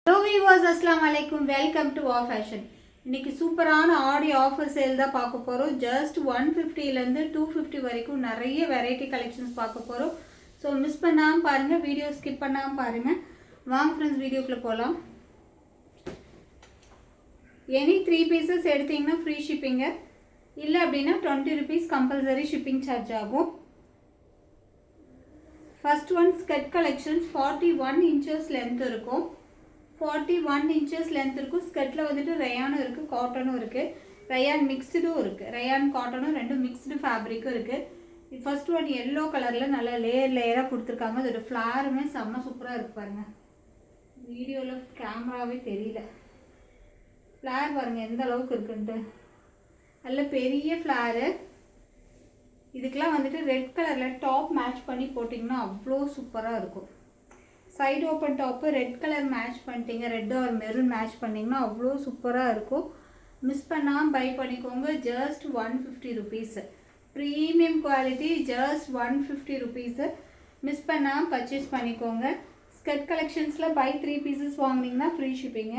Hello viewers, Assalamu alaikum. Welcome to Our Fashion. இன்னைக்கு சூப்பரான ஆடி offer sale தான் பார்க்க போகிறோம். ஜஸ்ட் 150லேருந்து 250 வரைக்கும் நிறைய வெரைட்டி கலெக்ஷன்ஸ் பார்க்க போகிறோம். ஸோ மிஸ் பண்ணாமல் பாருங்கள், வீடியோ ஸ்கிப் பண்ணாமல் பாருங்கள். வாங்க ஃப்ரெண்ட்ஸ், வீடியோக்குள்ளே போகலாம். எனி 3 பீசஸ் எடுத்திங்கன்னா ஃப்ரீ ஷிப்பிங்க, இல்லை அப்படின்னா 20 rupees கம்பல்சரி ஷிப்பிங் சார்ஜ் ஆகும். First one skirt collections 41 inches length இருக்கும். 41 inches லென்த் இருக்கும். ஸ்கர்ட்டில் வந்துட்டு ரயானும் இருக்குது, காட்டனும் இருக்குது. ரயான் மிக்ஸ்டும் இருக்குது, ரயான் காட்டனும் ரெண்டும் மிக்ஸ்டு ஃபேப்ரிக்கும் இருக்குது. ஃபர்ஸ்ட் ஒன் எல்லோ கலரில் நல்லா லேயராக கொடுத்துருக்காங்க. அதோட ஃப்ளாருமே செம்ம சூப்பராக இருக்குது பாருங்கள். வீடியோவில் கேமராவே தெரியல. ஃப்ளார் பாருங்கள் எந்த அளவுக்கு இருக்குன்ட்டு, நல்ல பெரிய ஃப்ளாரு. இதுக்கெலாம் வந்துட்டு ரெட் கலரில் டாப் மேட்ச் பண்ணி போட்டிங்கன்னா அவ்வளோ சூப்பராக இருக்கும். Side open top red colour match பண்ணிட்டீங்க, ரெட் ஆர் மெரூன் மேட்ச் பண்ணிங்கன்னா அவ்வளோ சூப்பராக இருக்கும். மிஸ் பண்ணாமல் பை பண்ணிக்கோங்க. Just 150 rupees. Premium quality, just 150 rupees. Miss பண்ணாமல் பர்ச்சேஸ் பண்ணிக்கோங்க. ஸ்கர்ட் கலெக்ஷன்ஸில் பை 3 pieces வாங்கினீங்கன்னா ஃப்ரீ ஷிப்பிங்க.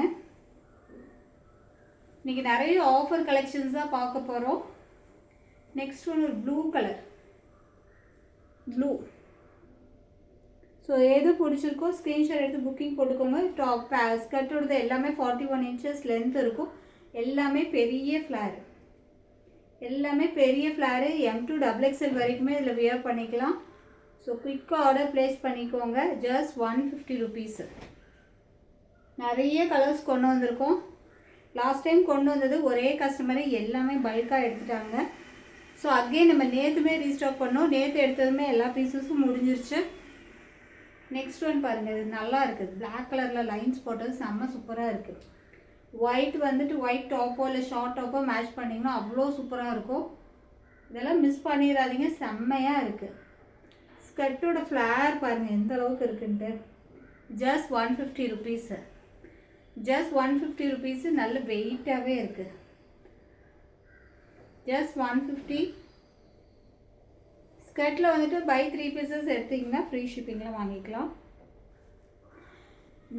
இன்றைக்கி நிறைய ஆஃபர் கலெக்ஷன்ஸ் தான் பார்க்க போகிறோம். நெக்ஸ்ட் ஒன்று ஒரு ப்ளூ கலர், ப்ளூ. ஸோ எது பிடிச்சிருக்கோ ஸ்க்ரீன்ஷாட் எடுத்து புக்கிங் போட்டுக்கோங்க. டாப் ஸ்கர்ட்டோடது எல்லாமே 41 inches லென்த் இருக்கும். எல்லாமே பெரிய ஃப்ளார், எல்லாமே பெரிய ஃப்ளாரு. M2 XXL வரைக்குமே இதில் வியர் பண்ணிக்கலாம். ஸோ குயிக்காக ஆர்டர் ப்ளேஸ் பண்ணிக்கோங்க. Just 150 rupees. நிறைய கலர்ஸ் கொண்டு வந்திருக்கோம். லாஸ்ட் டைம் கொண்டு வந்தது ஒரே கஸ்டமரே எல்லாமே பல்காக எடுத்துட்டாங்க. ஸோ அகெயின் நம்ம நேற்றுமே ரீஸ்டாக் பண்ணோம். நேற்று எடுத்ததுமே எல்லா பீசஸும் முடிஞ்சிருச்சு. நெக்ஸ்ட் ஒன் பாருங்கள், இது நல்லா இருக்குது. பிளாக் கலரில் லைன்ஸ் போட்டது செம்ம சூப்பராக இருக்குது. ஒயிட் வந்துட்டு ஒயிட் டாப்போ இல்லை ஷார்ட் டாப்போ மேட்ச் பண்ணிங்கன்னா அவ்வளோ சூப்பராக இருக்கும். இதெல்லாம் மிஸ் பண்ணிடாதீங்க, செம்மையாக இருக்குது. ஸ்கர்ட்டோட ஃப்ளார் பாருங்கள் எந்த அளவுக்கு இருக்குன்ட்டு. Just 150 rupees. Just 150 rupees. நல்ல வெயிட்டாகவே இருக்குது. ஜஸ்ட் 150. ஸ்கர்ட்டில் வந்துட்டு பை 3 pieces எடுத்திங்கன்னா ஃப்ரீ ஷிப்பிங்கில் வாங்கிக்கலாம்.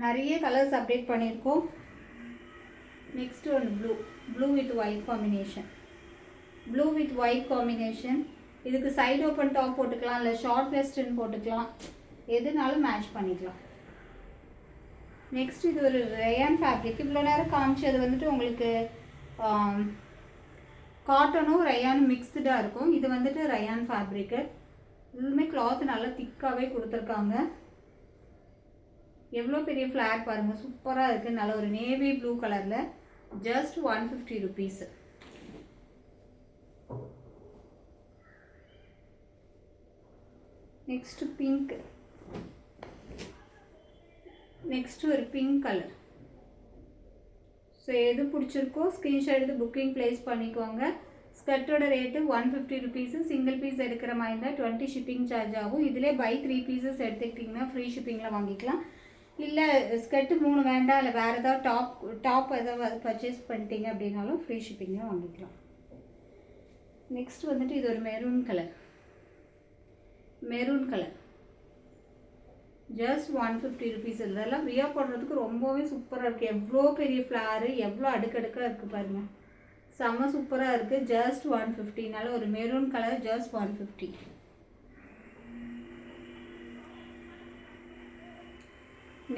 நிறைய கலர்ஸ் அப்டேட் பண்ணியிருக்கோம். நெக்ஸ்ட் ஒன்று blue, blue with white combination. Blue with white combination. இதுக்கு சைடு ஓப்பன் டாப் போட்டுக்கலாம், இல்லை ஷார்ட் வெஸ்டர்ன் போட்டுக்கலாம், எதுனாலும் மேட்ச் பண்ணிக்கலாம். நெக்ஸ்ட் இது ஒரு ரயான் ஃபேப்ரிக். இவ்வளோ நேரம் காமிச்சது வந்துட்டு உங்களுக்கு காட்டனும் ரயானும் மிக்ஸ்டாக இருக்கும். இது வந்துட்டு ரயான் ஃபேப்ரிக்கு. இதுவுமே கிளாத் நல்லா திக்காகவே கொடுத்துருக்காங்க. எவ்வளோ பெரிய ஃப்ளார் பாருங்கள், சூப்பராக இருக்குது. நல்ல ஒரு நேவி ப்ளூ கலரில். Just 150 rupees. Next pink. Next ஒரு பிங்க் கலர். ஸோ எது பிடிச்சிருக்கோ ஸ்க்ரீன்ஷாட் எடுத்து புக்கிங் ப்ளேஸ் பண்ணிக்கோங்க. ஸ்கர்ட்டோட ரேட்டு 150 rupees. சிங்கிள் பீஸ் எடுக்கிற மாதிரி இருந்தால் 20 ஷிப்பிங் சார்ஜ் ஆகும். இதிலே பை 3 pieces எடுத்துக்கிட்டிங்கன்னா ஃப்ரீ ஷிப்பிங்கில் வாங்கிக்கலாம். இல்லை ஸ்கர்ட்டு 3 வேண்டாம், இல்லை வேறு ஏதாவது டாப் ஏதாவது பர்ச்சேஸ் பண்ணிட்டீங்க அப்படின்னாலும் ஃப்ரீ ஷிப்பிங்கில் வாங்கிக்கலாம். நெக்ஸ்ட் வந்துட்டு இது ஒரு maroon colour, maroon colour. Just 150 rupees. இதெல்லாம் வியர் பண்ணுறதுக்கு ரொம்பவே சூப்பராக இருக்குது. எவ்வளோ பெரிய ஃப்ளாரு, எவ்வளோ அடுக்கடுக்காக இருக்குது பாருங்கள், செம்ம சூப்பராக இருக்குது. ஜஸ்ட் 150. நல்ல ஒரு maroon colour. Just 150.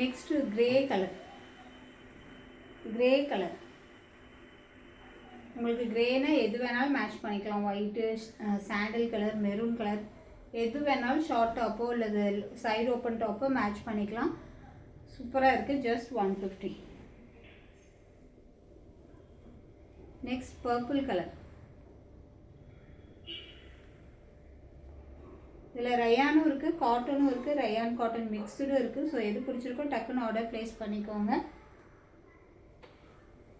Next grey colour, grey colour. உங்களுக்கு கிரேனா எது வேணாலும் மேட்ச் பண்ணிக்கலாம். White, sandal colour, maroon colour, எது வேணாலும் ஷார்ட் டாப்போ இல்லை சைடு ஓப்பன் டாப்போ மேட்ச் பண்ணிக்கலாம். சூப்பராக இருக்குது. ஜஸ்ட் 150. Next purple colour. இதில் ரயானும் இருக்குது, காட்டனும் இருக்குது, ரயான் காட்டன் மிக்ஸ்டும் இருக்குது. ஸோ எது பிடிச்சிருக்கோ டக்குன்னு ஆர்டர் ப்ளேஸ் பண்ணிக்கோங்க.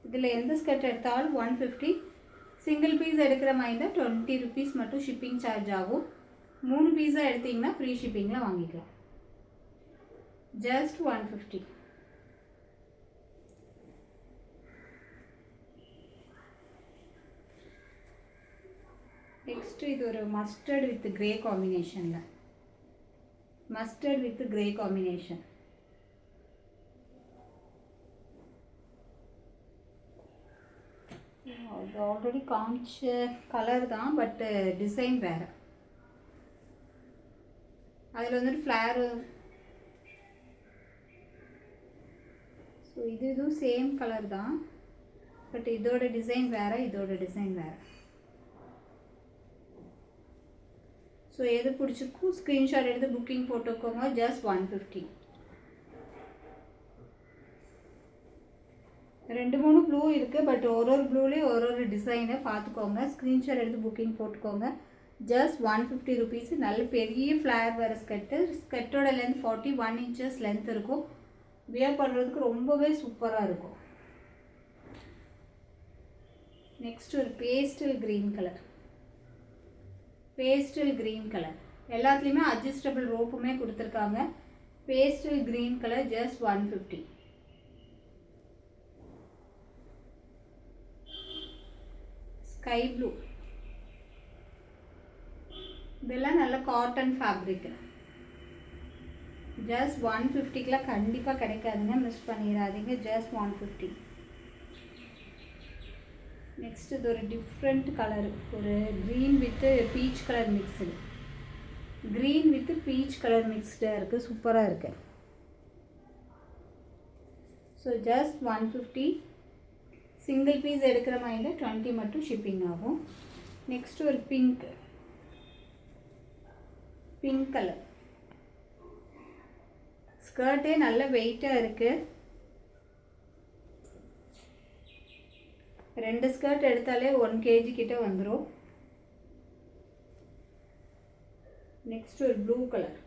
இதில் எந்த ஸ்கர்ட் எடுத்தாலும் 150. சிங்கிள் பீஸ் எடுக்கிற மாதிரி தான் 20 rupees மட்டும் ஷிப்பிங் சார்ஜ் ஆகும். 3 பீஸாக எடுத்திங்கன்னா ஃப்ரீ ஷிப்பிங்கில் வாங்கிக்கலாம். ஜஸ்ட் 150. நெக்ஸ்ட்டு இது ஒரு மஸ்டர்ட் வித் கிரே காம்பினேஷனில், மஸ்டர்ட் வித் கிரே காம்பினேஷன். அது ஆல்ரெடி காமிச்ச கலர் தான், பட்டு டிசைன் வேறு. அதில் வந்துட்டு ஃப்ளாரு. ஸோ இதுவும் சேம் கலர் தான், பட் இதோட டிசைன் வேறு, இதோட டிசைன் வேறு. ஸோ எது பிடிச்சிருக்கும் ஸ்க்ரீன்ஷாட் எடுத்து புக்கிங் போட்டுக்கோங்க. ஜஸ்ட் 150. 2-3 ப்ளூ இருக்குது, பட் ஒரு ப்ளூலேயும் ஒரு டிசைனை பார்த்துக்கோங்க. ஸ்க்ரீன்ஷாட் எடுத்து புக்கிங் போட்டுக்கோங்க. Just 150 rupees. நல்ல பெரிய ஃப்ளேர் வர ஸ்கர்ட்டு. ஸ்கர்ட்டோட லென்த் 41 inches லென்த் இருக்கும். வியர் பண்ணுறதுக்கு ரொம்பவே சூப்பராக இருக்கும். நெக்ஸ்ட் ஒரு pastel green colour. Pastel green colour எல்லாத்துலேயுமே அட்ஜஸ்டபிள் ரோப்புமே கொடுத்துருக்காங்க. Pastel green colour just 150. Sky blue. இதெல்லாம் நல்ல காட்டன் ஃபேப்ரிக். ஜஸ்ட் 150க்குலாம் கண்டிப்பாக கிடைக்காதுங்க, மிஸ் பண்ணிடாதீங்க. ஜஸ்ட் 150. நெக்ஸ்ட் இது ஒரு டிஃப்ரெண்ட் கலர், ஒரு green with peach colour mixed. Green with peach colour மிக்ஸ்டாக இருக்குது, சூப்பராக இருக்குது. So just 150. சிங்கிள் பீஸ் எடுக்கிற மாதிரி 20 மட்டும் ஷிப்பிங் ஆகும். நெக்ஸ்ட் ஒரு பிங்க் கலர். ஸ்கர்ட்டே நல்ல வெயிட்டாக இருக்குது. 2 ஸ்கர்ட் எடுத்தாலே 1 kg கிட்ட வந்துடும். நெக்ஸ்ட் ஒரு ப்ளூ கலர்.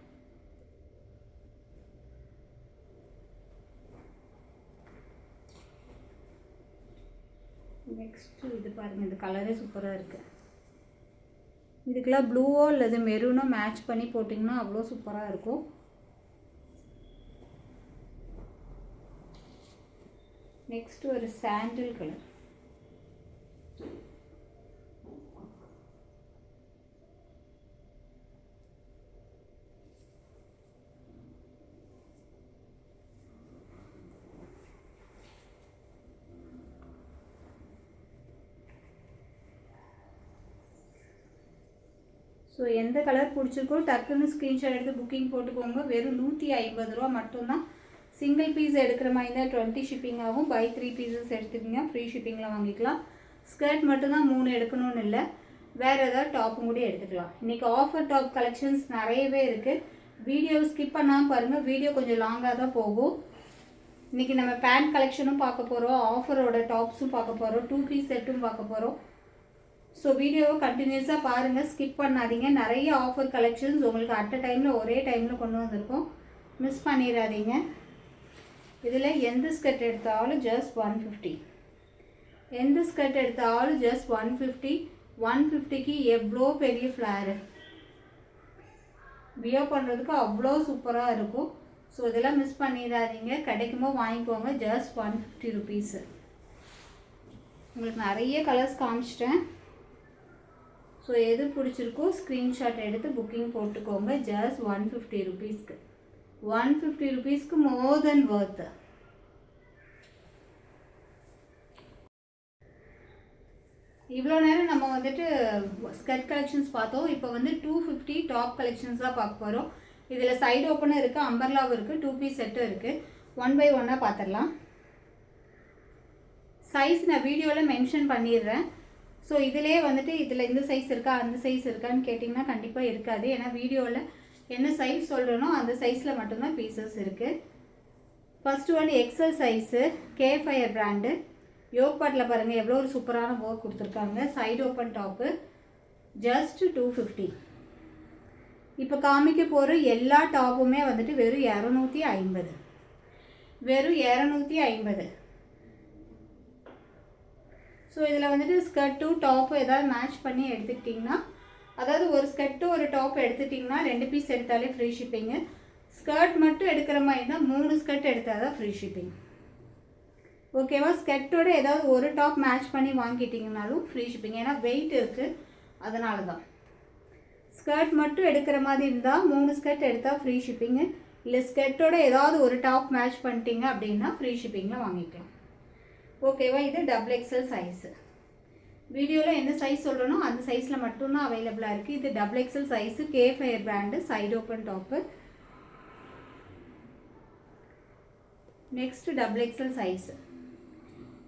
நெக்ஸ்ட் இது பாருங்கள், இந்த கலரே சூப்பராக இருக்குது. இதுக்கெல்லாம் ப்ளூவோ அல்லது மெரூனோ மேட்ச் பண்ணி போட்டிங்கன்னா அவ்வளோ சூப்பராக இருக்கும். நெக்ஸ்ட் ஒரு சாண்டில் கலர். ஸோ எந்த கலர் பிடிச்சிருக்கோ டக்குன்னு ஸ்க்ரீன்ஷாட் எடுத்து புக்கிங் போட்டுக்கோங்க. வெறும் 150 ரூபா மட்டும்தான். சிங்கிள் பீஸ் எடுக்கிற மாதிரி தான் 20 ஷிப்பிங் ஆகும். பை 3 பீசஸ் எடுத்துக்கிங்க, ஃப்ரீ ஷிப்பிங்கில் வாங்கிக்கலாம். ஸ்கர்ட் மட்டும்தான் 3 எடுக்கணும்னு இல்லை, வேறு ஏதாவது டாப்பும் கூட எடுத்துக்கலாம். இன்றைக்கி ஆஃபர் டாப் கலெக்ஷன்ஸ் நிறையவே இருக்குது. வீடியோ ஸ்கிப் பண்ணாமல் பாருங்கள், வீடியோ கொஞ்சம் லாங்காக தான் போகும். இன்றைக்கி நம்ம பேண்ட் கலெக்ஷனும் பார்க்க போகிறோம், ஆஃபரோட டாப்ஸும் பார்க்க போகிறோம், 2 பீஸ் செட்டும் பார்க்க போகிறோம். ஸோ வீடியோவை கண்டினியூஸாக பாருங்கள், ஸ்கிப் பண்ணாதீங்க. நிறைய ஆஃபர் கலெக்ஷன்ஸ் உங்களுக்கு அட் அ டைமில் ஒரே டைமில் கொண்டு வந்திருக்கோம், மிஸ் பண்ணிடாதீங்க. இதில் எந்த ஸ்கர்ட் எடுத்தாலும் ஜஸ்ட் 150. எந்த ஸ்கர்ட் எடுத்தாலும் ஜஸ்ட் 150. 150க்கு எவ்வளோ பெரிய ஃப்ளாரு, வியர் பண்ணுறதுக்கு அவ்வளோ சூப்பராக இருக்கும். ஸோ இதெல்லாம் மிஸ் பண்ணிடாதீங்க, கிடைக்கும்போது வாங்கிக்கோங்க. Just 150 rupees. உங்களுக்கு நிறைய கலர்ஸ் காமிச்சிட்டேன். ஸோ எது பிடிச்சிருக்கோ ஸ்க்ரீன்ஷாட் எடுத்து புக்கிங் போட்டுக்கோங்க. ஜஸ்ட் 150 ருபீஸ்க்கு. 150 ருபீஸ்க்கு மோர் தென் வர்த். இவ்வளோ நேரம் நம்ம வந்துட்டு ஸ்கர்ட் கலெக்ஷன்ஸ் பார்த்தோம். இப்போ வந்து 250 டாப் கலெக்ஷன்ஸ் தான் பார்க்க போகிறோம். இதில் சைடு ஓப்பனும் இருக்குது, அம்பர்லாவும் இருக்குது, 2 பீஸ் செட்டும் இருக்குது. 1 by 1 பார்த்துடலாம். சைஸ் நான் வீடியோவில் மென்ஷன் பண்ணிடுறேன். ஸோ இதிலே வந்துட்டு இதில் இந்த சைஸ் இருக்கா அந்த சைஸ் இருக்கான்னு கேட்டிங்கன்னா கண்டிப்பாக இருக்காது. ஏன்னா வீடியோவில் என்ன சைஸ் சொல்கிறேனோ அந்த சைஸில் மட்டும்தான் பீசஸ் இருக்குது. First one XL size, K fire brand. Yoke பாட்டில் பாருங்கள் எவ்வளோ ஒரு சூப்பரான ஒர்க் கொடுத்துருக்காங்க. Side open top just 250. இப்போ காமிக்க போகிற எல்லா டாப்புமே வந்துட்டு வெறும் 250. வெறும் 250. ஸோ இதில் வந்துட்டு ஸ்கர்ட்டு டாப்பு ஏதாவது மேட்ச் பண்ணி எடுத்துக்கிட்டிங்கன்னா, அதாவது ஒரு ஸ்கர்ட்டு ஒரு டாப் எடுத்துட்டிங்கன்னா 2 பீஸ் எடுத்தாலே ஃப்ரீ ஷிப்பிங்கு. ஸ்கர்ட் மட்டும் எடுக்கிற மாதிரி இருந்தால் 3 ஸ்கர்ட் எடுத்தால் தான் ஃப்ரீ ஷிப்பிங். ஓகேவா? ஸ்கர்ட்டோட ஏதாவது ஒரு டாப் மேட்ச் பண்ணி வாங்கிட்டிங்கனாலும் ஃப்ரீ ஷிப்பிங். ஏன்னா வெயிட் இருக்குது, அதனால தான். ஸ்கர்ட் மட்டும் எடுக்கிற மாதிரி இருந்தால் 3 ஸ்கர்ட் எடுத்தால் ஃப்ரீ ஷிப்பிங்கு. இல்லை ஸ்கர்ட்டோட ஏதாவது ஒரு டாப் மேட்ச் பண்ணிட்டீங்க அப்படின்னா ஃப்ரீ ஷிப்பிங்கில் வாங்கிக்கலாம். ஓகேவா? இது XXL சைஸு. வீடியோவில் என்ன சைஸ் சொல்கிறனோ அந்த சைஸில் மட்டும்தான் அவைலபிளாக இருக்குது. இது double XL size, K fire brand, side open top. Next double XL size,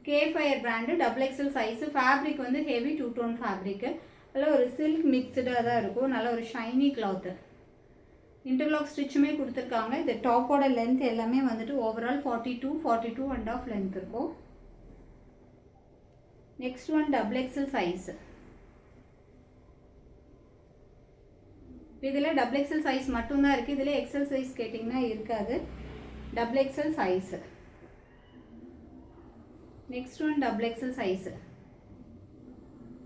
K fire brand, double XL size. Fabric வந்து ஹெவி டூ டோன் ஃபேப்ரிக்கு, அதில் ஒரு சில்க் மிக்ஸ்டாக தான் இருக்கும். நல்ல ஒரு ஷைனி கிளாத்து. இன்டர்லாக் ஸ்டிச்சுமே கொடுத்துருக்காங்க. இது டாப்போட லென்த் எல்லாமே வந்துட்டு ஓவரால் 42.5 லென்த் இருக்கும். Next one double XL size. இதில் டபுள் எக்ஸல் சைஸ் மட்டும்தான் இருக்குது. இதில் எக்ஸல் சைஸ் கேட்டிங்கன்னா இருக்காது. Double XL size. Next one double XL size.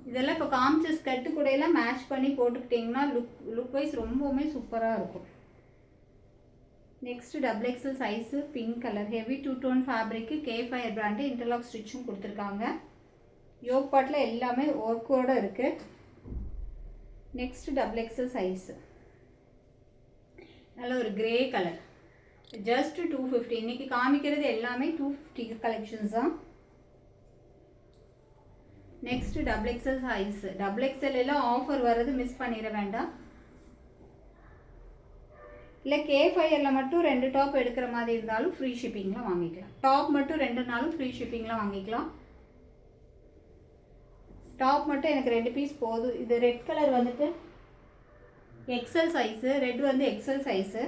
இதெல்லாம் இப்போ காமிச்ச ஸ்கர்ட்டு கூடையெல்லாம் மேட்ச் பண்ணி போட்டுக்கிட்டிங்கன்னா லுக் வைஸ் ரொம்பவுமே சூப்பராக இருக்கும். Next double XL size, pink colour, heavy two tone fabric, K fire brand, interlock ஸ்டிச்சும் கொடுத்துருக்காங்க. யோக் பாட்டில் எல்லாமே ஒர்க்கோடு இருக்குது. நெக்ஸ்ட்டு டபுள் எக்ஸல் சைஸு, நல்ல ஒரு கிரே கலர், ஜஸ்ட் 250. இன்றைக்கி காமிக்கிறது எல்லாமே 250 கலெக்ஷன்ஸ் தான். Next double XL size. Double XL எல்லாம் ஆஃபர் வர்றது மிஸ் பண்ணிட வேண்டாம். இல்லை கே ஃபயரில் மட்டும் 2 டாப் எடுக்கிற மாதிரி இருந்தாலும் ஃப்ரீ ஷிப்பிங்கில் வாங்கிக்கலாம். டாப் மட்டும் 2 ஃப்ரீ ஷிப்பிங்கில் வாங்கிக்கலாம். டாப் மட்டும் எனக்கு 2 பீஸ் போதும். இது ரெட் கலர் வந்துட்டு எக்ஸல் சைஸு, ரெட் வந்து எக்ஸல் சைஸு.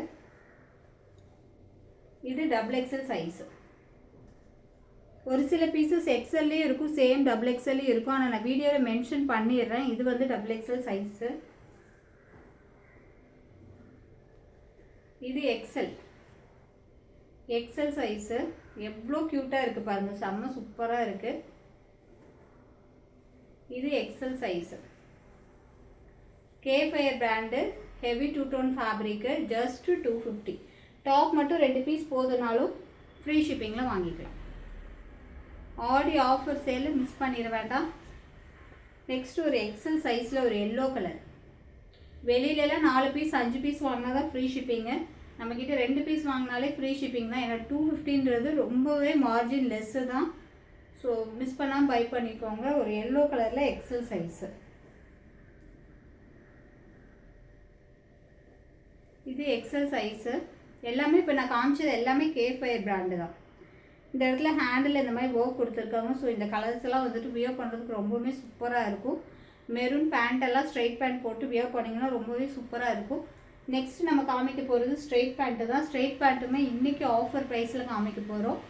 இது டபுள் எக்ஸல் சைஸு. ஒரு சில பீசஸ் எக்ஸல்லையும் இருக்கும், சேம் டபுள் எக்ஸல்லையும் இருக்கும். ஆனால் நான் வீடியோவில் மென்ஷன் பண்ணிடுறேன். இது வந்து டபுள் எக்ஸல் சைஸு. இது எக்ஸல், எக்ஸல் சைஸு. எவ்வளோ க்யூட்டாக இருக்குது பாருங்கள், செம்ம சூப்பராக இருக்குது. இது XL size, K fire brand, heavy two tone fabric, just 250. Top மட்டும் 2 பீஸ் போதுனாலும் ஃப்ரீ ஷிப்பிங்கில் வாங்கிக்கலாம். ஆடி ஆஃபர் சேல் மிஸ் பண்ணிட வேண்டாம். நெக்ஸ்ட் ஒரு எக்ஸல் சைஸில் ஒரு எல்லோ கலர். வெளியிலலாம் 4 பீஸ் 5 பீஸ் வாங்கினா தான் ஃப்ரீ ஷிப்பிங்கு. நம்மக்கிட்ட 2 பீஸ் வாங்கினாலே ஃப்ரீ ஷிப்பிங் தான். ஏன்னா 250ன்றது ரொம்பவே மார்ஜின் லெஸ்ஸு தான். ஸோ மிஸ் பண்ணாமல் பை பண்ணிக்கோங்க. ஒரு எல்லோ கலரில் எக்ஸல் சைஸு. இது எக்ஸல் சைஸு. எல்லாமே இப்போ நான் காமிச்சது எல்லாமே கே ஃபயர் பிராண்டு தான். இந்த இடத்துல ஹேண்டில் இந்த மாதிரி ஒர்க் கொடுத்துருக்காங்க. ஸோ இந்த கலர்ஸ் எல்லாம் வந்துட்டு வியர் பண்ணுறதுக்கு ரொம்பவுமே சூப்பராக இருக்கும். மெரூன் பேண்ட்டெல்லாம் ஸ்ட்ரைட் பேண்ட் போட்டு வியர் பண்ணிங்கன்னா ரொம்பவே சூப்பராக இருக்கும். நெக்ஸ்ட் நம்ம காமிக்க போகிறது ஸ்ட்ரெயிட் பேண்ட்டு தான். ஸ்ட்ரெயிட் பேண்ட்டுமே இன்றைக்கி ஆஃபர் ப்ரைஸில் காமிக்க போகிறோம்.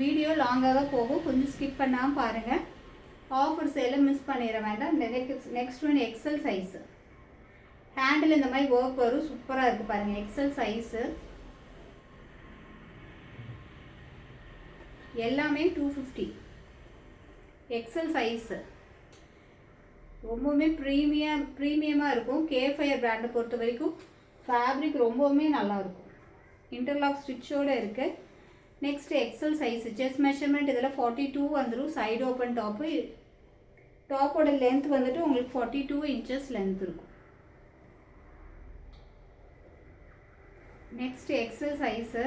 வீடியோ லாங்காக தான் போகும், கொஞ்சம் ஸ்கிப் பண்ணாமல் பாருங்கள். ஆஃபர் சேலை மிஸ் பண்ணிட வேண்டாம். Next one XL size. ஹேண்டில் இந்த மாதிரி ஒர்க் வரும், சூப்பராக இருக்குது பாருங்கள். XL size. எல்லாமே 250. XL size. ரொம்பவுமே ப்ரீமியமாக இருக்கும். கே ஃபயர் பிராண்டை பொறுத்த வரைக்கும் ஃபேப்ரிக் ரொம்பவுமே நல்லாயிருக்கும். இன்டர்லாக் ஸ்டிச்சோடு இருக்குது. Next XL size. Chest measurement இதில் 42 வந்துடும். Side open top. டாப்போட லென்த் வந்துட்டு உங்களுக்கு 42 இன்ச்சஸ் லென்த் இருக்கும். Next XL size.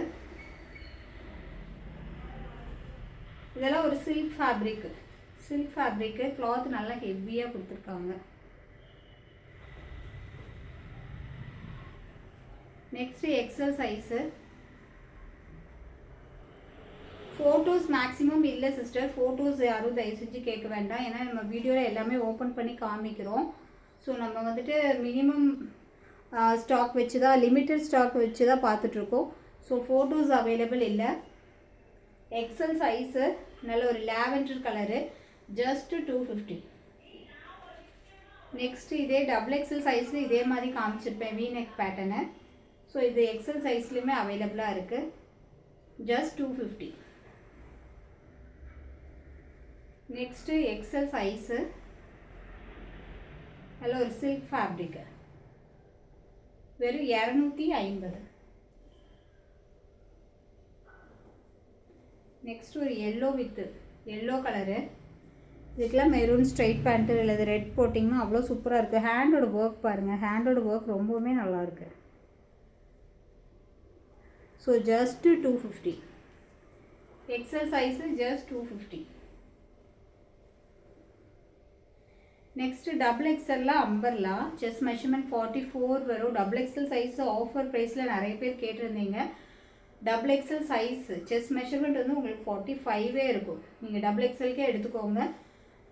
இதெல்லாம் ஒரு சில்க் ஃபேப்ரிக்கு. கிளாத் நல்லா ஹெவியாக கொடுத்துருக்காங்க. Next XL size. Photos maximum இல்லை சிஸ்டர். ஃபோட்டோஸ் யாரும் தயவு செஞ்சு கேட்க வேண்டாம். ஏன்னா நம்ம வீடியோவில் எல்லாமே ஓப்பன் பண்ணி காமிக்கிறோம். ஸோ நம்ம வந்துட்டு மினிமம் ஸ்டாக் வச்சு தான், லிமிட்டட் ஸ்டாக் வச்சு தான் பார்த்துட்ருக்கோம். ஸோ ஃபோட்டோஸ் அவைலபிள் இல்லை. XL size. நல்ல ஒரு லாவெண்டர் கலரு, ஜஸ்ட் 250. நெக்ஸ்ட்டு இதே டபுள் எக்ஸல் சைஸில் இதே மாதிரி காமிச்சிருப்பேன், வீநெக் பேட்டர்னு. ஸோ இது எக்ஸல் சைஸ்லேயுமே அவைலபிளாக இருக்குது, ஜஸ்ட் 250. Next XL size. அதில் ஒரு சில்க் ஃபேப்ரிக்கு, வெறும் 250. நெக்ஸ்ட் ஒரு எல்லோ கலரு. இதுக்கெல்லாம் மெரூன் ஸ்ட்ரைட் பேண்ட்டு இல்லை ரெட் போட்டிங்கன்னா அவ்வளோ சூப்பராக இருக்குது. ஹேண்டோட ஒர்க் பாருங்கள், ஹேண்டோட ஒர்க் ரொம்பவுமே நல்லாயிருக்கு. So just 250. XL size, just 250. Next double எக்ஸ்எல்ல அம்பர்லா செஸ்ட் மெஷர்மெண்ட் 44 வரும். டபுள் எக்ஸ்எல் சைஸ் ஆஃபர் ப்ரைஸில் நிறைய பேர் கேட்டிருந்தீங்க. Double XL size chest measurement வந்து உங்களுக்கு 45 இருக்கும். நீங்கள் டபுள் எக்ஸ்எல்கே எடுத்துக்கோங்க.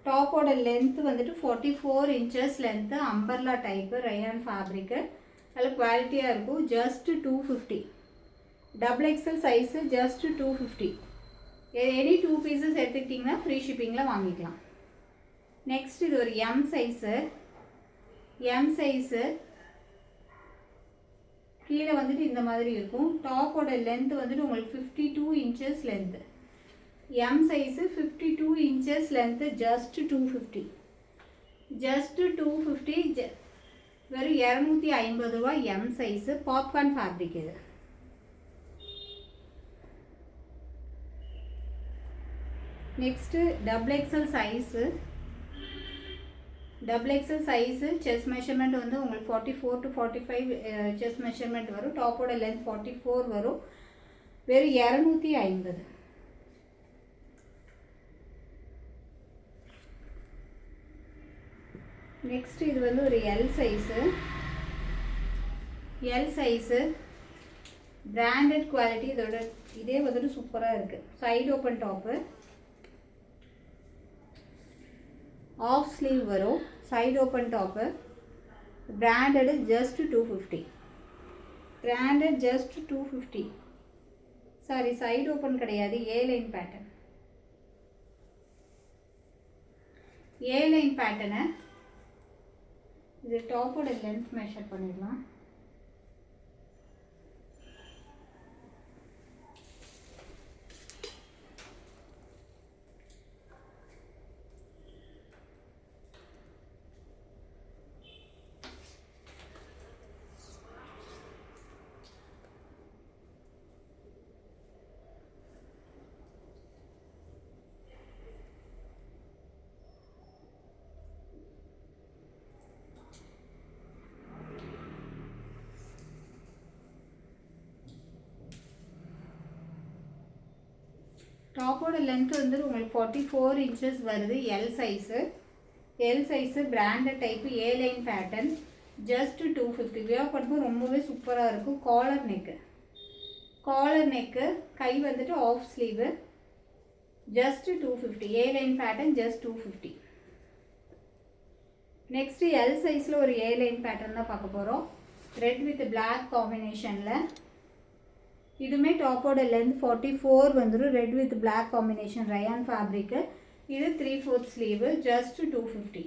டாப்போட லென்த்து வந்துட்டு 44 inches length, umbrella type, rayon fabric, நல்ல குவாலிட்டியாக இருக்கும். Just 250. Double XL size just 250. Any 2 pieces எடுத்துக்கிட்டிங்கன்னா ஃப்ரீ ஷிப்பிங்கில் வாங்கிக்கலாம். நெக்ஸ்ட் இது ஒரு எம் சைஸு. எம் சைஸு கீழே வந்துட்டு இந்த மாதிரி இருக்கும். டாப்போட லென்த்து வந்துட்டு உங்களுக்கு 52 inches length. M size 52 inches length, just 250. Just 250, வெறும் 250 ரூபா. எம் சைஸு பாப்கார்ன் ஃபேப்ரிக் இது. Next double XL size. Double XL size chest measurement வந்து உங்களுக்கு 44 to 45 செஸ்ட் மெஷர்மெண்ட் வரும். டாப்போட லென்த் 44 வரும். வெறும் 250. நெக்ஸ்ட் இது வந்து ஒரு L size. L size branded quality. இதோட இதே வந்துட்டு சூப்பராக இருக்குது. Side open top, half sleeve வரும். Side open top, branded, just 250. Branded just 250. Sorry, side open கிடையாது, A line pattern. A line pattern. இது டாப்போட லென்த் மெஷர் பண்ணிடலாம். டாப்போட லென்த் வந்து உங்களுக்கு 44 இன்ச்சஸ் வருது. L size. L size branded type, A line pattern, just 250. Wear பண்ணும்போது ரொம்பவே சூப்பராக இருக்கும். Collar neck. காலர் நெக்கு, கை வந்துட்டு half sleeve, just 250. A line pattern, just 250. Next L சைஸில் ஒரு ஏ லைன் பேட்டர்ன் தான் பார்க்க போகிறோம். ரெட் வித் பிளாக் காம்பினேஷனில். இதுவுமே டாப்போட லென்த் 44 வந்துடும். Red with black combination, rayon fabric. இது 3/4 ஸ்லீவு, ஜஸ்ட் 250.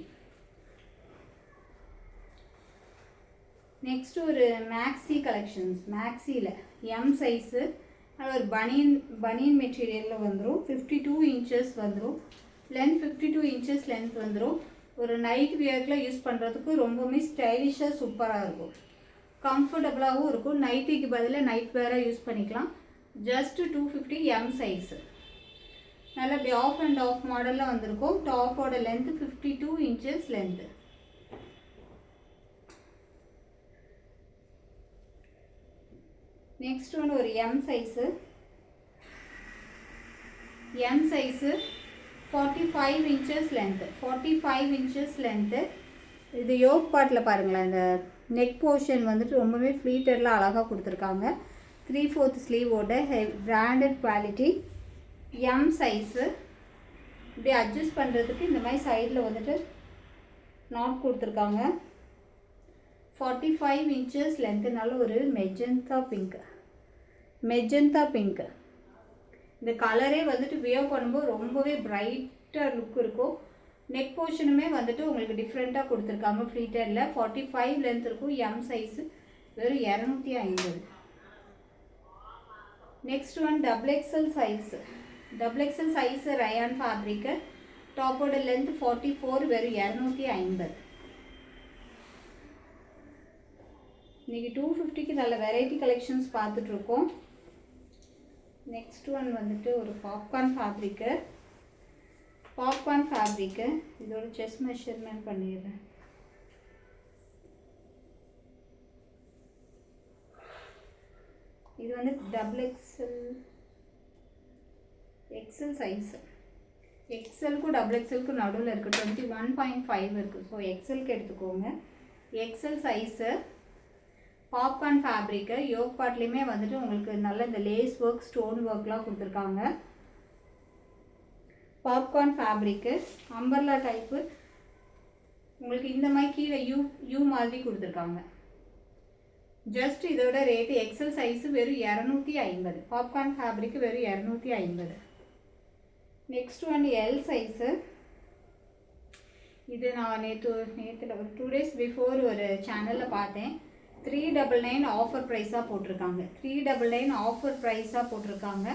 நெக்ஸ்ட் ஒரு மேக்ஸி கலெக்ஷன்ஸ். மேக்ஸியில் எம் சைஸு, ஒரு பனியன் மெட்டீரியலில் வந்துடும். 52 இன்ச்சஸ் வந்துடும். லென்த் 52 இன்ச்சஸ் லென்த் வந்துடும். ஒரு நைட் வியர்க்கில் யூஸ் பண்ணுறதுக்கு ரொம்பவுமே ஸ்டைலிஷாக சூப்பராக இருக்கும். கம்ஃபர்டபுளாகவும் இருக்கும். நைட்டிக்கு பதிலாக நைட் வேராக யூஸ் பண்ணிக்கலாம். ஜஸ்ட் 250. M size. நல்லா இப்படி ஆஃப் அண்ட் ஆஃப் மாடலில் வந்திருக்கும். டாப்போட லென்த்து 52 இன்ச்சஸ் லென்த்து. நெக்ஸ்ட் ஒன்று ஒரு M size. M size 45 inches length. 45 inches length. இது யோக் பார்ட்டில் பாருங்களேன், இந்த நெக் போர்ஷன் வந்துட்டு ரொம்பவே ஃப்ளீட்டரில் அழகாக கொடுத்துருக்காங்க. 3/4 ஸ்லீவோட பிராண்டட் குவாலிட்டி. M size. இப்படி அட்ஜஸ்ட் பண்ணுறதுக்கு இந்த மாதிரி சைடில் வந்துட்டு நாட் கொடுத்துருக்காங்க. 45 இன்ச்சஸ் லென்த்துனால ஒரு மெஜந்தா பிங்க்கு. Magenta pink. இந்த கலரே வந்துட்டு வியர் பண்ணும்போது ரொம்பவே பிரைட்டாக லுக் இருக்கும். நெக் போர்ஷனுமே வந்துட்டு உங்களுக்கு டிஃப்ரெண்ட்டாக கொடுத்துருக்காங்க. ஃப்ளீட்டரில் 45 லென்த் இருக்கும். எம் சைஸு வெறும் 250. Next one double XL size. Double XL size rayon fabric. டாப்போட லென்த் 44, வெறும் 250. இன்றைக்கி 250க்கு நல்ல வெரைட்டி கலெக்ஷன்ஸ் பார்த்துட்ருக்கோம். நெக்ஸ்ட் ஒன் வந்துட்டு ஒரு பாப்கார்ன் ஃபேப்ரிக்கு. Popcorn fabric. இதோட செஸ்ட் மெஷர்மெண்ட் பண்ணிடுறேன். இது வந்து டபுள் எக்ஸ்எல் சைஸு. எக்ஸலுக்கும் டபுள் எக்ஸலுக்கும் நடுவில் இருக்குது 21.5 இருக்குது. ஸோ எக்ஸலுக்கு எடுத்துக்கோங்க. XL size popcorn fabric yoke பார்ட்லேயுமே வந்துட்டு உங்களுக்கு நல்ல இந்த லேஸ் ஒர்க் ஸ்டோன் ஒர்க்லாம் கொடுத்துருக்காங்க. பாப்கார்ன் ஃபேப்ரிக்கு அம்பர்லா டைப்பு உங்களுக்கு இந்த மாதிரி கீழே யூ மாதிரி கொடுத்துருக்காங்க. ஜஸ்ட் இதோட ரேட்டு எக்ஸல் சைஸு வெறும் 250. பாப்கார்ன் ஃபேப்ரிக்கு வெறும் 250. Next one L size. இது நான் நேற்று ஒரு 2 days பிஃபோர் ஒரு சேனலில் பார்த்தேன். 399 ஆஃபர் ப்ரைஸாக போட்டிருக்காங்க. 399 ஆஃபர் ப்ரைஸாக போட்டிருக்காங்க.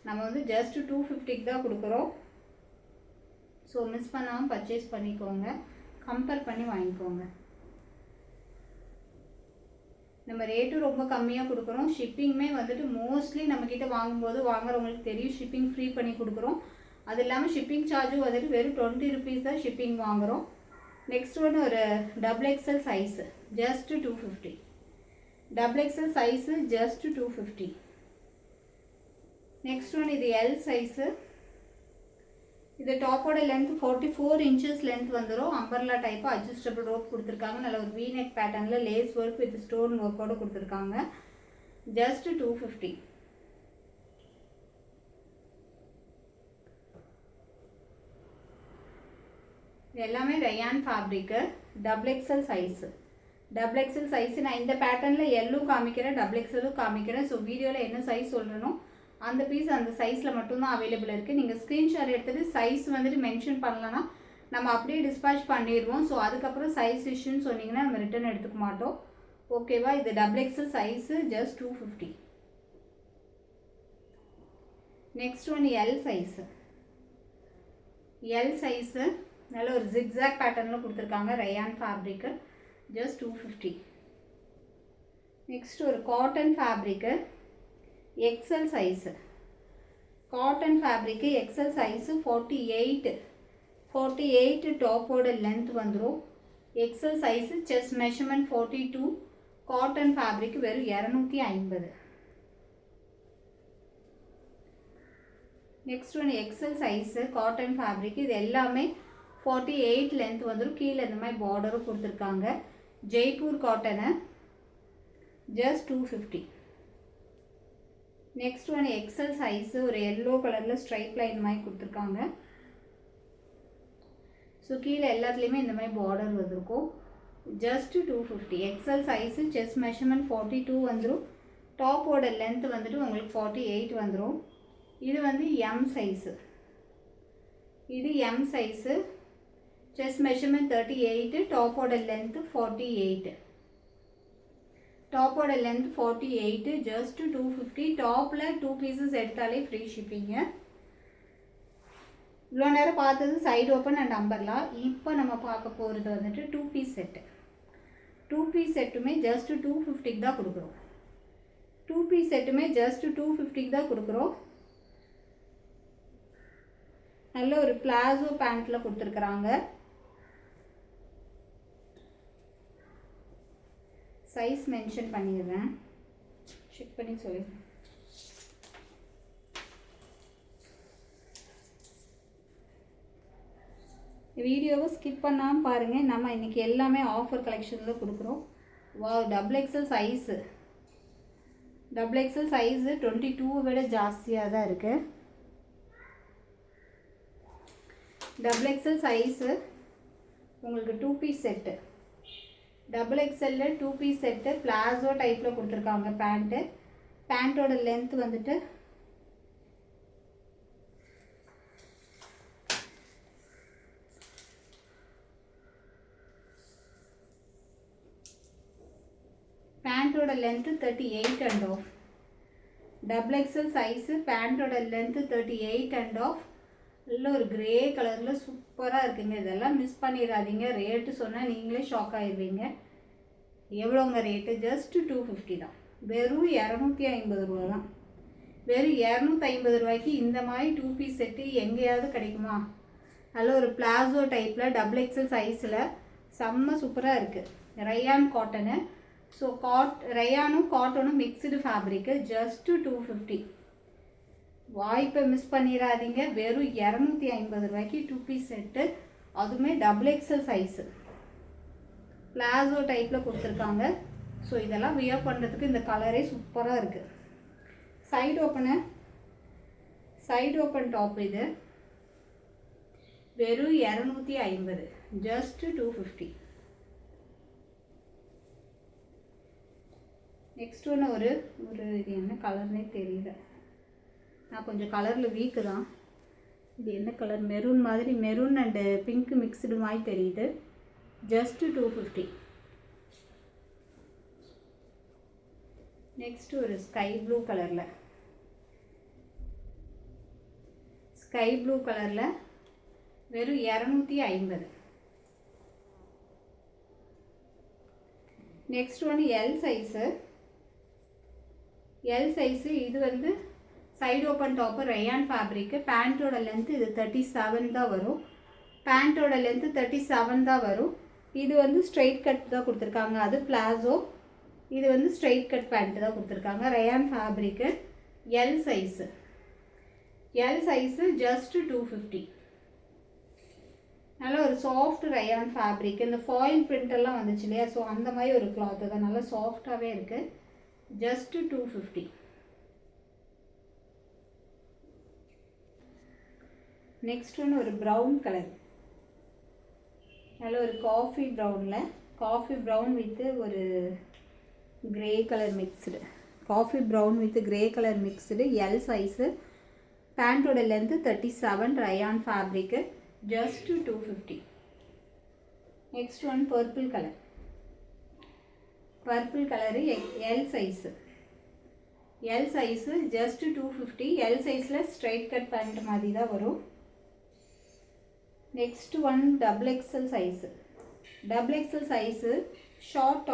நம்ம வந்து ஜஸ்ட் 250க்கு தான் கொடுக்குறோம். ஸோ மிஸ் பண்ணாமல் பர்ச்சேஸ் பண்ணிக்கோங்க, கம்பேர் பண்ணி வாங்கிக்கோங்க. நம்ம ரேட்டும் ரொம்ப கம்மியாக கொடுக்குறோம். ஷிப்பிங்குமே வந்துட்டு மோஸ்ட்லி நம்மக்கிட்ட வாங்கும்போது வாங்குறவங்களுக்கு தெரியும் ஷிப்பிங் ஃப்ரீ பண்ணி கொடுக்குறோம். அது இல்லாமல் ஷிப்பிங் சார்ஜும் வந்துட்டு வெறும் 20 rupees தான் ஷிப்பிங் வாங்குகிறோம். நெக்ஸ்ட் ஒன்று ஒரு double XL size just 250. Double XL size just 250. Next one இது எல் சைஸு. இது டாப்போட லென்த் 44 inches லென்த் வந்துடும். அம்பர்லா டைப்பு அட்ஜஸ்டபிள் ரோப் கொடுத்துருக்காங்க. நல்ல ஒரு வீநெக் பேட்டர்னில் லேஸ் ஒர்க் வித் ஸ்டோன் ஒர்க்கோடு கொடுத்துருக்காங்க. ஜஸ்ட் 250. எல்லாமே rayon fabric double XL size. Double XL size நான் இந்த பேட்டர்னில் எல்லும் காமிக்கிறேன், டபுள் எக்ஸலும் காமிக்கிறேன். ஸோ வீடியோவில் என்ன சைஸ் சொல்கிறனோ அந்த பீஸ் அந்த சைஸில் மட்டும்தான் அவைலபிள் இருக்குது. நீங்கள் ஸ்க்ரீன்ஷாட் எடுத்துகிட்டு சைஸ் வந்துட்டு மென்ஷன் பண்ணலன்னா நம்ம அப்படியே டிஸ்பேச் பண்ணிடுவோம். ஸோ அதுக்கப்புறம் சைஸ் இஷ்யூன்னு சொன்னீங்கன்னா நம்ம ரிட்டன் எடுத்துக்க மாட்டோம். ஓகேவா? இது double XL size just 250. Next one L size. L size நல்ல ஒரு ஜிக்ஸாக் பேட்டர்னில் கொடுத்துருக்காங்க. Rayon fabric just 250. நெக்ஸ்ட் ஒரு cotton fabric XL size. Cotton fabric XL size 48 டாப்போட லென்த் வந்துடும். XL size chest measurement 42. Cotton fabric வெறும் 250. நெக்ஸ்ட் ஒன்று XL size cotton fabric. இது எல்லாமே 48 லென்த் வந்துடும். கீழே இந்த மாதிரி பார்டரும் கொடுத்துருக்காங்க. Jaipur cotton just 250. Next one XL size ஒரு எல்லோ கலரில் ஸ்ட்ரைப் லைன் மாதிரி கொடுத்துருக்காங்க. ஸோ கீழே எல்லாத்துலேயுமே இந்த மாதிரி பார்டர் வந்திருக்கும். Just 250. XL size chest measurement 42 வந்துடும். டாப்போட லென்த் வந்துட்டு உங்களுக்கு 48 வந்துடும். இது வந்து எம் சைஸு. இது எம் சைஸு செஸ்ட் மெஷர்மெண்ட் 38. டாப்போட லென்த்து 48. டாப்போட லென்த் 48 ஜஸ்ட் 250. டாப்பில் 2 பீசஸ் எடுத்தாலே ஃப்ரீ ஷிப்பிங்கு. இவ்வளோ நேரம் பார்த்தது சைடு ஓப்பன் அண்ட் அம்பர்லா. இப்போ நம்ம பார்க்க போகிறது வந்துட்டு 2 பீஸ் செட்டு. 2 பீஸ் செட்டுமே ஜஸ்ட் 250க்கு தான் கொடுக்குறோம். 2 பீஸ் செட்டுமே ஜஸ்ட் 250க்கு தான் கொடுக்குறோம். நல்ல ஒரு பிளாசோ பேண்ட்டில் கொடுத்துருக்குறாங்க. சைஸ் மென்ஷன் பண்ணிடுறேன், செக் பண்ணி சொல்லிடுறேன். வீடியோவை ஸ்கிப் பண்ணாமல் பாருங்கள். நம்ம இன்றைக்கி எல்லாமே ஆஃபர் கலெக்ஷனில் கொடுக்குறோம். வா, double XL size. Double XL size 22 விட ஜாஸ்தியாக தான் இருக்குது. டபுள் எக்ஸல் சைஸு உங்களுக்கு 2 பீஸ் செட்டு. டபுள் எக்ஸலில் 2 பீஸ் செட்டு பிளாசோ டைப்பில் கொடுத்துருக்காங்க. பேண்ட்டோட லென்த் வந்துட்டு பேண்ட்டோட length 38 and half. Double XL size பேண்ட்டோட லென்த்து 38 அண்ட் ஆஃப். நல்ல ஒரு கிரே கலரில் சூப்பராக இருக்குங்க. இதெல்லாம் மிஸ் பண்ணிடாதீங்க. ரேட்டு சொன்னால் நீங்களே ஷாக் ஆகிடுவீங்க. எவ்வளோங்க ரேட்டு? ஜஸ்ட் 250 தான். வெறும் 250 ரூபா தான். வெறும் 250 ரூபாய்க்கு இந்த மாதிரி 2 பீஸ் செட்டு எங்கேயாவது கிடைக்குமா? நல்ல ஒரு பிளாசோ டைப்பில் டபுள் எக்ஸல் சைஸில் செம்ம சூப்பராக இருக்குது. Rayon cotton. ஸோ ரயானும் காட்டனும் மிக்ஸ்டு ஃபேப்ரிக்கு ஜஸ்ட்டு 250. வாய்ப்பை மிஸ் பண்ணிடாதீங்க. வெறும் 250 ரூபாய்க்கு 2 பீஸ் செட்டு, அதுவுமே டபுள் எக்ஸல் சைஸு, பிளாசோ டைப்பில் கொடுத்துருக்காங்க. ஸோ இதெல்லாம் வியர் பண்ணுறதுக்கு இந்த கலரே சூப்பராக இருக்குது. சைடு ஓப்பன் டாப் இது வெறும் 250, ஜஸ்ட் 250. நெக்ஸ்ட் ஒன்று ஒரு இது என்ன கலர்னே தெரியல, நான் கொஞ்சம் கலரில் வீக்கு தான். இது என்ன கலர், மெரூன் மாதிரி, மெரூன் அண்டு பிங்க் மிக்ஸ்டு மாதிரி தெரியுது. ஜஸ்ட்டு 250. நெக்ஸ்ட்டு ஒரு ஸ்கை ப்ளூ கலரில் வெறும் 250. நெக்ஸ்ட் ஒன்று எல் சைஸு. இது வந்து side open top, rayon fabric. பேண்ட்டோட லென்த்து இது 37 தான் வரும். பேண்ட்டோட லென்த்து 37 தான் வரும். இது வந்து ஸ்ட்ரெயிட் கட் தான் கொடுத்துருக்காங்க, அது பிளாசோ. இது வந்து ஸ்ட்ரெயிட் கட் பேண்ட்டு தான் கொடுத்துருக்காங்க. Rayon fabric, L size just 250. நல்லா ஒரு சாஃப்ட் ரயான் ஃபேப்ரிக். இந்த ஃபாயில் பிரிண்டெல்லாம் வந்துச்சு இல்லையா, ஸோ அந்த மாதிரி ஒரு கிளாத்து தான், நல்லா சாஃப்டாகவே இருக்குது. ஜஸ்ட் 250. நெக்ஸ்ட் ஒன்று ஒரு ப்ரௌன் கலர், நல்ல ஒரு காஃபி ப்ரௌன் வித்து ஒரு grey colour mixed, L size. பேண்ட்டோட length 37, rayon fabric, just 250. Next one purple colour, L size just 250. L சைஸில் ஸ்ட்ரைட் கட் பேண்ட் மாதிரி தான் வரும். Next one double XL size, short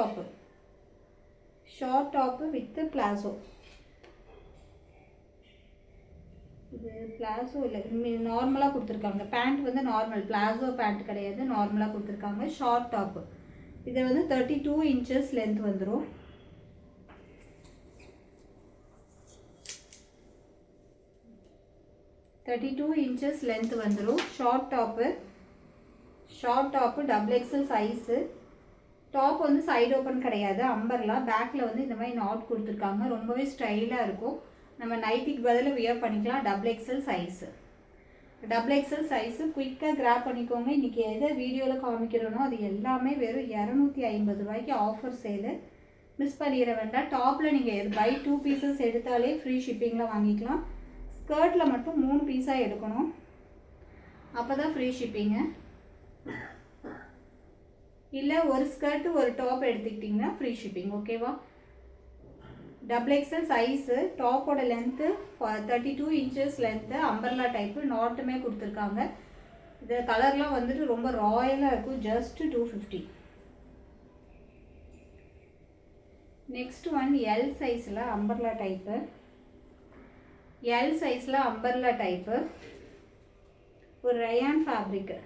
top with palazzo. இது palazzo இல்லை, நார்மலாக கொடுத்துருக்காங்க. பேண்ட் வந்து நார்மல், பிளாசோ பேண்ட் கிடையாது, நார்மலாக கொடுத்துருக்காங்க. ஷார்ட் டாப்பு, இது வந்து 32 இன்ச்சஸ் லென்த் வந்துடும். Short top double XL size. Top வந்து சைடு ஓப்பன் கிடையாது, அம்பர்லா. பேக்கில் வந்து இந்த மாதிரி நாட் கொடுத்துருக்காங்க, ரொம்பவே ஸ்டைலாக இருக்கும். நம்ம நைட்டிக்கு பதில் வியர் பண்ணிக்கலாம். டபுள் எக்ஸல் சைஸு குயிக்காக கிராப் பண்ணிக்கோங்க. இன்றைக்கி எதை வீடியோவில் காமிக்கிறோனோ அது எல்லாமே வெறும் 250 ரூபாய்க்கு ஆஃபர் சேலு, மிஸ் பண்ணிட வேண்டாம். டாப்பில் நீங்கள் பை 2 பீசஸ் எடுத்தாலே ஃப்ரீ ஷிப்பிங்கில் வாங்கிக்கலாம். ஸ்கர்ட்டில் மட்டும் 3 பீஸாக எடுக்கணும், அப்போ தான் ஃப்ரீ ஷிப்பிங்கு. இல்லை ஒரு ஸ்கர்ட்டு ஒரு டாப் எடுத்துக்கிட்டிங்கன்னா ஃப்ரீ ஷிப்பிங், ஓகேவா? டபுள் எக்ஸல் சைஸு, டாப்போட length 32 inches length, umbrella type, நாட்டுமே கொடுத்துருக்காங்க. இந்த கலர்லாம் வந்துட்டு ரொம்ப ராயலாக இருக்கும். ஜஸ்ட் 250. நெக்ஸ்ட் ஒன் எல் சைஸில் அம்பர்லா டைப்பு, ஒரு ரயான் ஃபேப்ரிக்.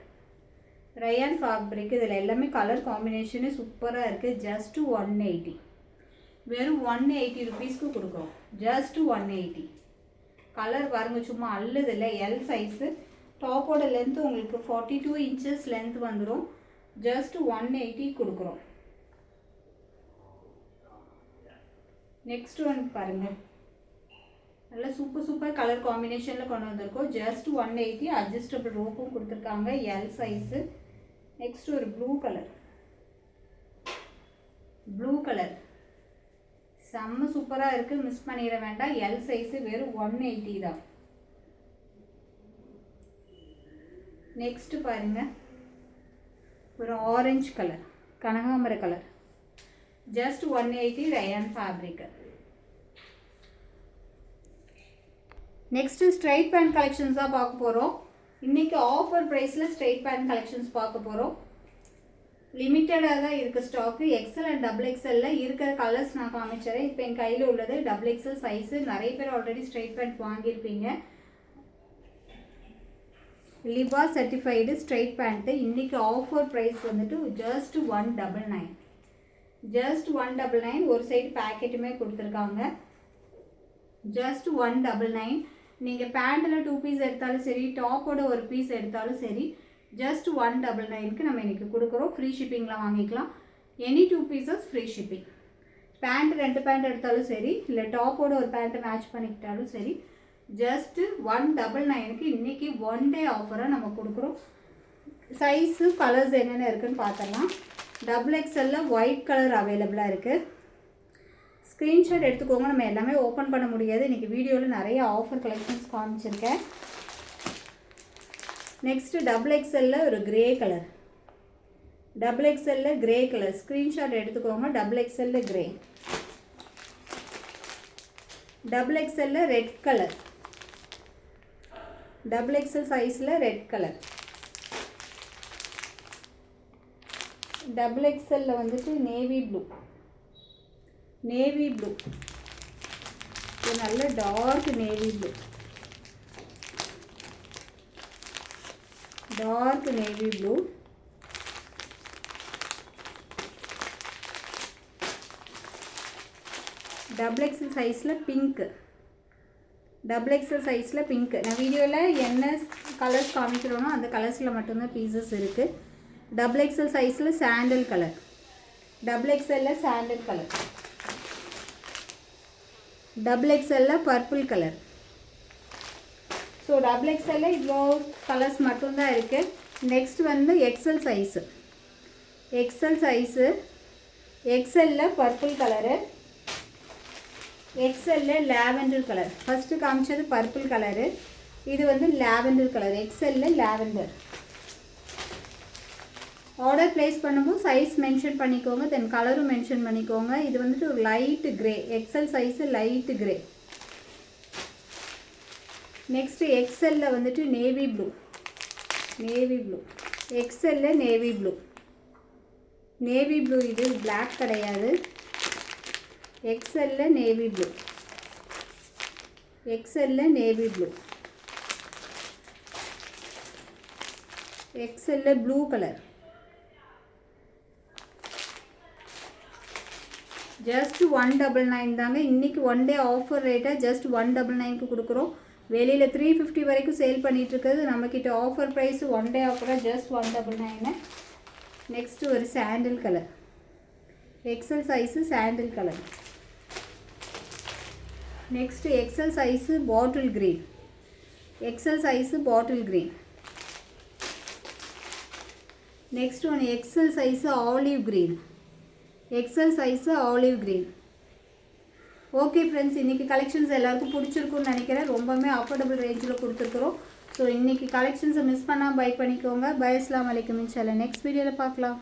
இதில் எல்லாமே கலர் காம்பினேஷனே சூப்பராக இருக்குது. ஜஸ்ட் 180, வெறும் 180 ருபீஸ்க்கு கொடுக்குறோம். ஜஸ்ட் 180. கலர் பாருங்க, சும்மா அல்லது இல்லை. எல் சைஸு, டாப்போட லென்த்து உங்களுக்கு 42 இன்ச்சஸ் லென்த் வந்துடும். ஜஸ்ட் 180 கொடுக்குறோம். நெக்ஸ்ட் ஒன் பாருங்கள், நல்லா சூப்பர் கலர் காம்பினேஷனில் கொண்டு வந்திருக்கோம். ஜஸ்ட் 180. அட்ஜஸ்டபிள் ரோப்பும் கொடுத்துருக்காங்க, எல் சைஸு. நெக்ஸ்ட் ஒரு ப்ளூ கலர் செம்ம சூப்பராக இருக்குது, மிஸ் பண்ணிட வேண்டாம். எல் சைஸு வெறும் 180 தான். நெக்ஸ்ட்டு பாருங்கள், ஒரு ஆரஞ்சு கலர், கனகாம்பர colour. Just 180, rayon fabric. Next straight pant collections தான் பார்க்க போகிறோம். இன்றைக்கி ஆஃபர் ப்ரைஸில் ஸ்ட்ரைட் பேண்ட் கலெக்ஷன்ஸ் பார்க்க போகிறோம். லிமிட்டடாக தான் இருக்குது ஸ்டாக்கு. எக்ஸல் அண்ட் டபுள் எக்ஸலில் இருக்கிற கலர்ஸ் நான் காமிச்சிடறேன். இப்போ என் கையில் உள்ளது டபுள் எக்ஸல் சைஸு. நிறைய பேர் ஆல்ரெடி ஸ்ட்ரைட் பேண்ட் வாங்கியிருப்பீங்க. லிபா சர்டிஃபைடு ஸ்ட்ரைட் பேண்ட்டு இன்றைக்கி ஆஃபர் ப்ரைஸ் வந்துட்டு ஜஸ்ட் 199. ஒரு சைடு பேக்கெட்டுமே கொடுத்துருக்காங்க. ஜஸ்ட் 199. நீங்கள் பேண்ட்டில் 2 பீஸ் எடுத்தாலும் சரி, டாப்போட ஒரு பீஸ் எடுத்தாலும் சரி, ஜஸ்ட் 199க்கு நம்ம இன்றைக்கி கொடுக்குறோம். ஃப்ரீ ஷிப்பிங்கில் வாங்கிக்கலாம். Any 2 pieces free shipping. Pant 2 pant எடுத்தாலும் சரி, இல்லை டாப்போட ஒரு பேண்ட்டை மேட்ச் பண்ணிக்கிட்டாலும் சரி, ஜஸ்ட்டு 199க்கு இன்றைக்கி 1 டே ஆஃபராக நம்ம கொடுக்குறோம். சைஸு கலர்ஸ் என்னென்ன இருக்குதுன்னு பார்த்தலாம். XXL ஒயிட் கலர் அவைலபிளாக இருக்குது. ஸ்க்ரீன்ஷாட் எடுத்துக்கோங்க. நம்ம எல்லாமே ஓப்பன் பண்ண முடியாது. இன்றைக்கி வீடியோவில் நிறைய ஆஃபர் கலெக்ஷன்ஸ் காமிச்சிருக்கேன். நெக்ஸ்ட்டு XXL ஒரு grey colour. XXL grey colour screenshot எடுத்துக்கோங்க. XXL grey. XXL red colour. XXL சைஸில் ரெட் கலர். XXL வந்துட்டு நேவி ப்ளூ. நேவி ப்ளூ இது நல்ல dark navy blue. Dark navy blue. XXL சைஸில் பிங்க்கு. XXL சைஸில் pink. நான் வீடியோவில் என்ன கலர்ஸ் காமிக்கிறோனோ அந்த கலர்ஸில் மட்டும்தான் பீசஸ் இருக்குது. XXL சைஸில் sandal colour. XXL sandal colour. XXL purple colour. So XXL இவ்வளோ கலர்ஸ் மட்டும்தான் இருக்குது. நெக்ஸ்ட் வந்து XL size. XL size. XL purple colour. XL lavender colour. First காமிச்சது பர்பிள் கலரு, இது வந்து lavender colour. XL lavender. Order place பண்ணும்போது size mention பண்ணிக்கோங்க, தென் கலரும் மென்ஷன் பண்ணிக்கோங்க. இது வந்துட்டு ஒரு light grey. XL size light grey. Next XL வந்துட்டு navy blue. Navy blue. XL navy blue. Navy blue இது பிளாக் கிடையாது. XL navy blue. XL navy blue. XL blue colour. Just 199 தாங்க. இன்றைக்கி 1 டே ஆஃபர் ரேட்டாக ஜஸ்ட் 199க்கு கொடுக்குறோம். வெளியில் 350 வரைக்கும் sale பண்ணிகிட்ருக்குது. நம்மக்கிட்ட ஆஃபர் ப்ரைஸ் 1 டே ஆஃபராக ஜஸ்ட் 199. நெக்ஸ்ட்டு ஒரு சாண்டில் கலர். XL சைஸு சாண்டில் colour. Next XL size bottle green. XL size bottle green. Next one XL size olive green. XL size olive green. Okay friends, இன்றைக்கி collections எல்லாருக்கும் பிடிச்சிருக்குன்னு நினைக்கிறேன். ரொம்பவுமே affordable ரேஞ்சில் கொடுத்துருக்குறோம். So இன்றைக்கி கலெக்ஷன்ஸை miss பண்ணால் பை பண்ணிக்கோங்க. பை. அஸ்ஸலாமு அலைக்கும். இன்ஷால்லா நெக்ஸ்ட் வீடியோவில் பார்க்கலாம்.